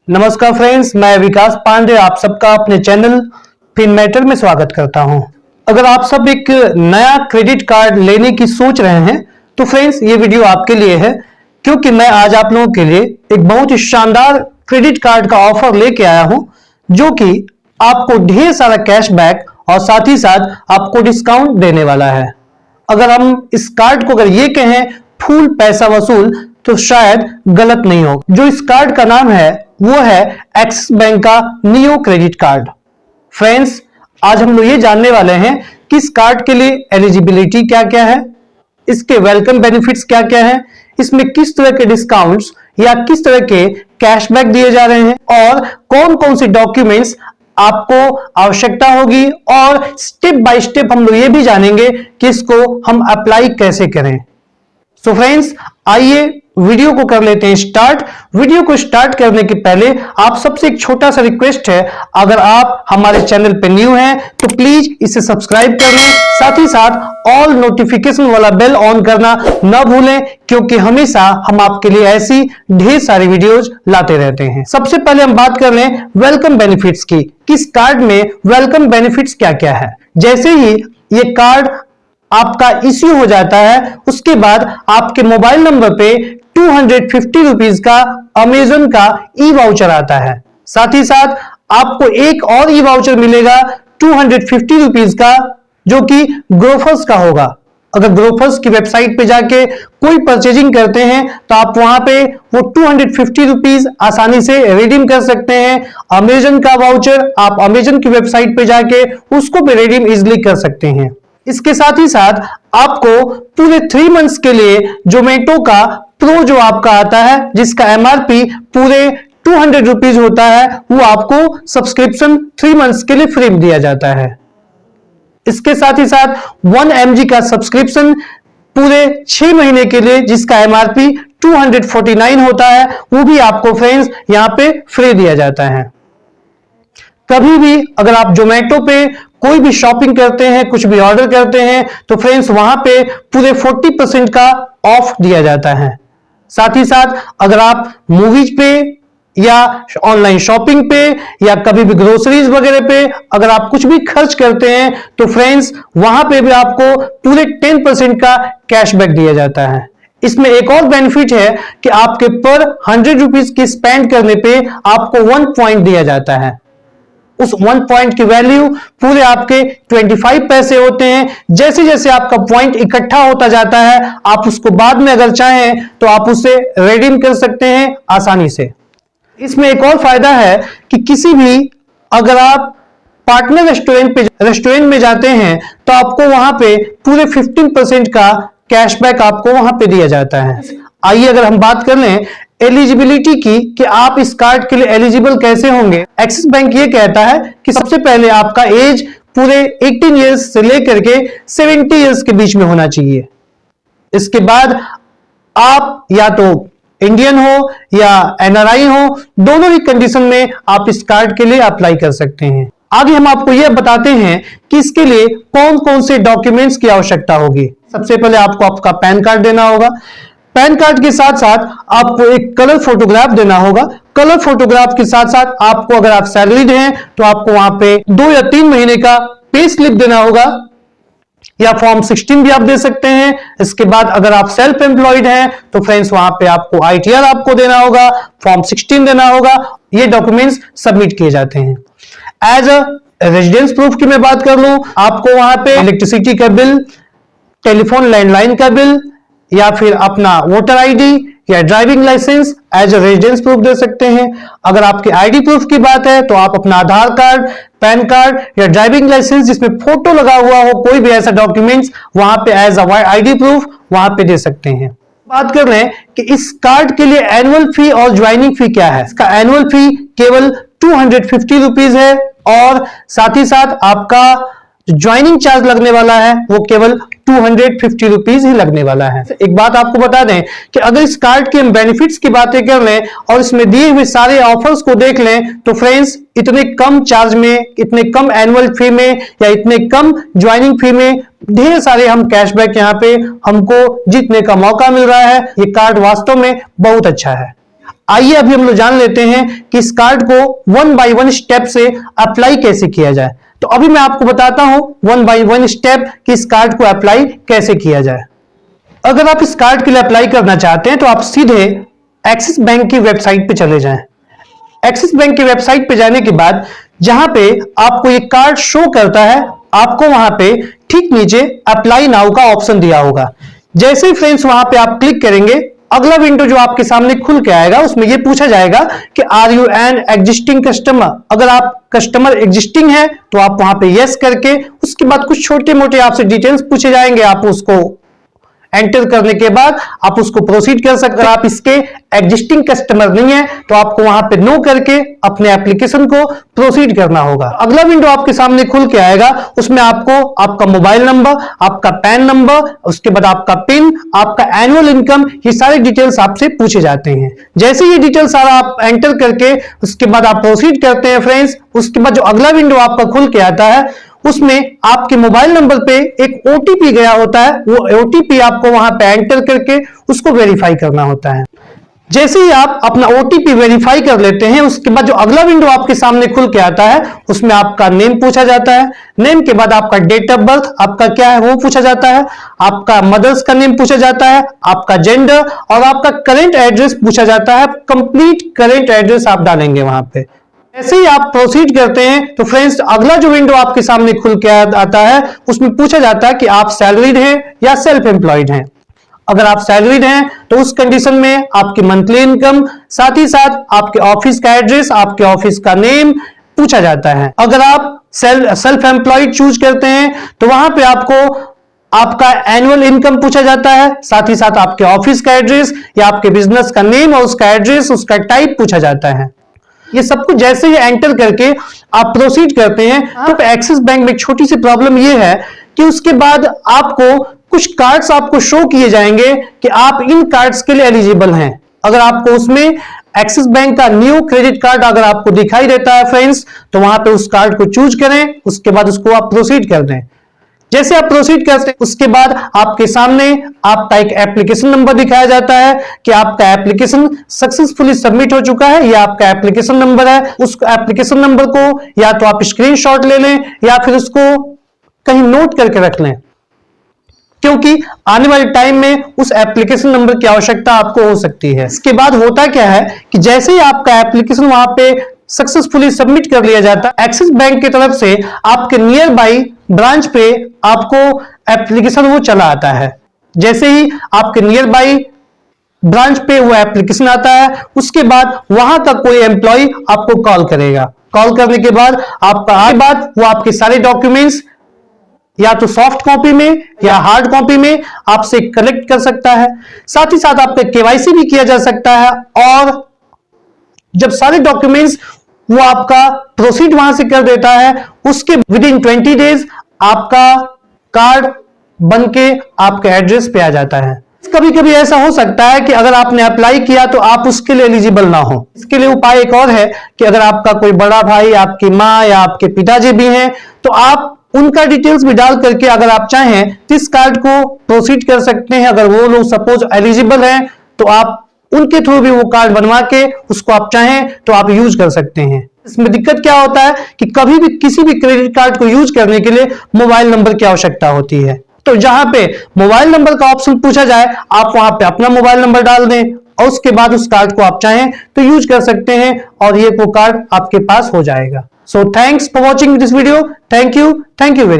नमस्कार फ्रेंड्स, मैं विकास पांडे आप सबका अपने चैनल फिनमैटर में स्वागत करता हूं। अगर आप सब एक नया क्रेडिट कार्ड लेने की सोच रहे हैं तो फ्रेंड्स ये वीडियो आपके लिए है, क्योंकि मैं आज आप लोगों के लिए एक बहुत ही शानदार क्रेडिट कार्ड का ऑफर लेके आया हूं, जो कि आपको ढेर सारा कैशबैक और साथ ही साथ आपको डिस्काउंट देने वाला है। अगर हम इस कार्ड को अगर ये कहें फुल पैसा वसूल तो शायद गलत नहीं हो। जो इस कार्ड का नाम है वो है एक्सिस बैंक का नियो क्रेडिट कार्ड। फ्रेंड्स, आज हम लोग ये जानने वाले हैं कि इस कार्ड के लिए एलिजिबिलिटी क्या क्या है, इसके वेलकम बेनिफिट्स क्या क्या है, इसमें किस तरह के डिस्काउंट्स या किस तरह के कैशबैक दिए जा रहे हैं और कौन कौन से डॉक्यूमेंट्स आपको आवश्यकता होगी, और स्टेप बाय स्टेप हम लोग ये भी जानेंगे कि इसको हम अप्लाई कैसे करें। सो फ्रेंड्स, आइए वीडियो को कर लेते हैं स्टार्ट। वीडियो को स्टार्ट करने के पहले आप सबसे एक छोटा सा रिक्वेस्ट है, अगर आप हमारे चैनल पे न्यू हैं तो प्लीज इसे सब्सक्राइब कर लें, साथ ही साथ ऑल नोटिफिकेशन वाला बेल ऑन करना न भूलें, क्योंकि हमेशा हम आपके लिए ऐसी ढेर सारी वीडियोज लाते रहते हैं। सबसे पहले हम बात कर लें वेलकम बेनिफिट्स की। किस कार्ड में वेलकम बेनिफिट्स क्या क्या है। जैसे ही ये कार्ड आपका इश्यू हो जाता है, उसके बाद आपके मोबाइल नंबर पे 250 रुपीज का अमेजन का ई वाउचर आता है। साथ ही साथ आपको एक और ई वाउचर मिलेगा 250 रुपीज का, जो कि ग्रोफर्स का होगा। अगर ग्रोफर्स की वेबसाइट पे जाके कोई परचेजिंग करते हैं तो आप वहां पे वो 250 रुपीज आसानी से रिडीम कर सकते हैं। अमेजन का वाउचर आप अमेजन की वेबसाइट पे जाके उसको भी रिडीम इजिली कर सकते हैं। इसके साथ ही साथ आपको पूरे 3 मंथ्स के लिए जोमेटो का प्रो जो आपका आता है, जिसका एमआरपी पूरे 200 रुपीज होता है, वो आपको सब्सक्रिप्शन 3 मंथ्स के लिए फ्री में दिया जाता है। इसके साथ ही साथ 1 mg का सब्सक्रिप्शन पूरे 6 महीने के लिए, जिसका एमआरपी 249 होता है, वो भी आपको फ्रेंड्स यहां पे फ्री दिया जाता है। कभी भी अगर आप जोमेटो पे कोई भी शॉपिंग करते हैं, कुछ भी ऑर्डर करते हैं, तो फ्रेंड्स वहां पे पूरे 40% का ऑफ दिया जाता है। साथ ही साथ अगर आप मूवीज पे या ऑनलाइन शॉपिंग पे या कभी भी ग्रोसरीज वगैरह पे अगर आप कुछ भी खर्च करते हैं, तो फ्रेंड्स वहां पे भी आपको पूरे 10% का कैशबैक दिया जाता है। इसमें एक और बेनिफिट है कि आपके पर 100 रुपीज की स्पेंड करने पे आपको 1 पॉइंट दिया जाता है। उस 1 पॉइंट की वैल्यू पूरे आपके 25 पैसे होते हैं। जैसे जैसे आपका पॉइंट इकट्ठा होता जाता है, आप उसको बाद में अगर चाहें तो आप उसे रिडीम कर सकते हैं आसानी से। इसमें एक और फायदा है कि किसी भी अगर आप पार्टनर रेस्टोरेंट में जाते हैं तो आपको वहां पे पूरे 15% का कैशबैक आपको वहां पे दिया जाता है। आइए अगर हम बात कर लें एलिजिबिलिटी की कि आप इस कार्ड के लिए एलिजिबल कैसे होंगे। एक्सिस बैंक ये कहता है कि सबसे पहले आपका एज पूरे 18 इयर्स से लेकर के 70 इयर्स के बीच में होना चाहिए। इसके बाद आप या तो इंडियन हो या एनआरआई हो, दोनों ही कंडीशन में आप इस कार्ड के लिए अप्लाई कर सकते हैं। आगे हम आपको यह बताते हैं कि इसके लिए कौन कौन से डॉक्यूमेंट्स की आवश्यकता होगी। सबसे पहले आपको आपका पैन कार्ड देना होगा। पैन कार्ड के साथ साथ आपको एक कलर फोटोग्राफ देना होगा। कलर फोटोग्राफ के साथ साथ आपको अगर आप सैलरीड हैं तो आपको वहां पे 2 या 3 महीने का पे स्लिप देना होगा, या फॉर्म 16 भी आप दे सकते हैं। इसके बाद अगर आप सेल्फ एम्प्लॉयड हैं तो फ्रेंड्स वहां पे आपको आईटीआर आपको देना होगा, फॉर्म 16 देना होगा। ये डॉक्यूमेंट्स सबमिट किए जाते हैं। एज अ रेजिडेंस प्रूफ की मैं बात कर लूं, आपको वहां पे इलेक्ट्रिसिटी का बिल, टेलीफोन लैंडलाइन का बिल, या फिर अपना वोटर आईडी या driving licence as a residence proof दे सकते हैं। अगर आपके आईडी प्रूफ की बात है तो आप अपना आधार कार्ड, पैन कार्ड या ड्राइविंग लाइसेंस जिसमें फोटो लगा हुआ हो, कोई भी ऐसा डॉक्यूमेंट्स वहां पे एज अ आईडी प्रूफ वहां पे दे सकते हैं। बात कर रहे हैं कि इस कार्ड के लिए एनुअल फी और ज्वाइनिंग फी क्या है। इसका एनुअल फी केवल 250 रुपीज है, और साथ ही साथ आपका ज्वाइनिंग चार्ज लगने वाला है वो केवल 250 रुपीज ही लगने वाला है। एक बात आपको बता दें कि अगर इस कार्ड के हम बेनिफिट्स की बातें कर लें और इसमें दिए हुए सारे ऑफर्स को देख लें, तो फ्रेंड्स इतने कम चार्ज में, इतने कम एनुअल फी में या इतने कम ज्वाइनिंग फी में ढेर सारे हम कैशबैक यहाँ पे हमको जीतने का मौका मिल रहा है। ये कार्ड वास्तव में बहुत अच्छा है। आइए अभी हम लोग जान लेते हैं कि इस कार्ड को 1 बाय 1 स्टेप से अप्लाई कैसे किया जाए। तो अभी मैं आपको बताता हूं 1 बाय 1 स्टेप कि इस कार्ड को अप्लाई कैसे किया जाए। अगर आप इस कार्ड के लिए अप्लाई करना चाहते हैं तो आप सीधे एक्सिस बैंक की वेबसाइट पे चले जाएं। एक्सिस बैंक की वेबसाइट पे जाने के बाद जहां पे आपको ये कार्ड शो करता है, आपको वहां पे ठीक नीचे अप्लाई नाउ का ऑप्शन दिया होगा। जैसे ही फ्रेंड्स वहां पे आप क्लिक करेंगे, अगला विंडो जो आपके सामने खुल के आएगा उसमें ये पूछा जाएगा कि are you an existing customer. अगर आप कस्टमर एग्जिस्टिंग है तो आप वहां पे यस करके, उसके बाद कुछ छोटे मोटे आपसे डिटेल्स पूछे जाएंगे, आप उसको एंटर करने के बाद आप उसको प्रोसीड कर सकते हैं। आप इसके एग्जिस्टिंग कस्टमर नहीं है तो आपको वहां पे नो करके अपने एप्लीकेशन को प्रोसीड करना होगा। अगला विंडो आपके सामने खुल के आएगा, उसमें आपको आपका मोबाइल नंबर, आपका पैन नंबर, उसके बाद आपका पिन, आपका एनुअल इनकम, ये सारे डिटेल्स आपसे पूछे जाते हैं। जैसे ये डिटेल सारा आप एंटर करके उसके बाद आप प्रोसीड करते हैं फ्रेंड्स, उसके बाद जो अगला विंडो आपका खुल के आता है उसमें आपके मोबाइल नंबर पे एक ओटीपी गया होता है। वो ओटीपी आपको वहां पे एंटर करके उसको वेरीफाई करना होता है। जैसे ही आप अपना ओटीपी वेरीफाई कर लेते हैं, उसके बाद जो अगला विंडो आपके सामने खुल के आता है उसमें आपका नेम पूछा जाता है। नेम के बाद आपका डेट ऑफ बर्थ आपका क्या है वो पूछा जाता है, आपका मदर्स का नेम पूछा जाता है, आपका जेंडर और आपका करेंट एड्रेस पूछा जाता है। कंप्लीट करेंट एड्रेस आप डालेंगे वहां पे। ऐसे ही आप प्रोसीड करते हैं तो फ्रेंड्स अगला जो विंडो आपके सामने खुल के आता है उसमें पूछा जाता है कि आप सैलरीड हैं या सेल्फ एम्प्लॉयड हैं। अगर आप सैलरीड हैं तो उस कंडीशन में आपकी मंथली इनकम, साथ ही साथ आपके ऑफिस का एड्रेस, आपके ऑफिस का नेम पूछा जाता है। अगर आप सेल्फ एम्प्लॉयड चूज करते हैं तो वहां पे आपको आपका एनुअल इनकम पूछा जाता है, साथ ही साथ आपके ऑफिस का एड्रेस या आपके बिजनेस का नेम और उसका एड्रेस, उसका टाइप पूछा जाता है। ये सब कुछ जैसे ही एंटर करके आप प्रोसीड करते हैं तो एक्सिस बैंक में एक छोटी सी प्रॉब्लम ये है कि उसके बाद आपको कुछ कार्ड्स आपको शो किए जाएंगे कि आप इन कार्ड्स के लिए एलिजिबल हैं। अगर आपको उसमें एक्सिस बैंक का न्यू क्रेडिट कार्ड अगर आपको दिखाई देता है फ्रेंड्स तो वहां पे उस कार्ड को चूज करें, उसके बाद उसको आप प्रोसीड कर दें। जैसे आप प्रोसीड करते हैं उसके बाद आपके सामने आपका एक एप्लीकेशन नंबर दिखाया जाता है कि आपका एप्लीकेशन सक्सेसफुली सबमिट हो चुका है। यह आपका एप्लीकेशन नंबर है। उस एप्लीकेशन नंबर को या तो आप स्क्रीनशॉट ले लें या फिर उसको कहीं नोट करके रख लें, क्योंकि आने वाले टाइम में उस एप्लीकेशन नंबर की आवश्यकता आपको हो सकती है। इसके बाद होता क्या है कि जैसे ही आपका एप्लीकेशन वहां पे सक्सेसफुली सबमिट कर लिया जाता है, एक्सिस बैंक की तरफ से आपके नियर बाई ब्रांच पे आपको एप्लीकेशन वो चला आता है। जैसे ही आपके नियर बाई ब्रांच पे वो एप्लीकेशन आता है उसके बाद वहां तक कोई एम्प्लॉय आपको कॉल करेगा। कॉल करने के बाद वो आपके सारे डॉक्यूमेंट्स या तो सॉफ्ट कॉपी में या हार्ड कॉपी में आपसे कलेक्ट कर सकता है। साथ ही साथ आपका केवाईसी भी किया जा सकता है और जब सारे डॉक्यूमेंट्स वो आपका प्रोसीड वहां से कर देता है उसके विदिन 20 डेज आपका कार्ड बनके आपके एड्रेस पे आ जाता है। कभी कभी ऐसा हो सकता है कि अगर आपने अप्लाई किया तो आप उसके लिए एलिजिबल ना हो। इसके लिए उपाय एक और है कि अगर आपका कोई बड़ा भाई, आपकी माँ या आपके पिताजी भी हैं तो आप उनका डिटेल्स भी डाल करके अगर आप चाहें तो इस कार्ड को प्रोसीड कर सकते हैं। अगर वो लोग सपोज एलिजिबल हैं तो आप उनके थ्रू भी वो कार्ड बनवा के उसको आप चाहें तो आप यूज कर सकते हैं। इसमें दिक्कत क्या होता है कि कभी भी किसी भी क्रेडिट कार्ड को यूज करने के लिए मोबाइल नंबर की आवश्यकता होती है। तो जहां पे मोबाइल नंबर का ऑप्शन पूछा जाए आप वहां पे अपना मोबाइल नंबर डाल दें और उसके बाद उस कार्ड को आप चाहें तो यूज कर सकते हैं और ये वो कार्ड आपके पास हो जाएगा। So thanks for watching this video. Thank you very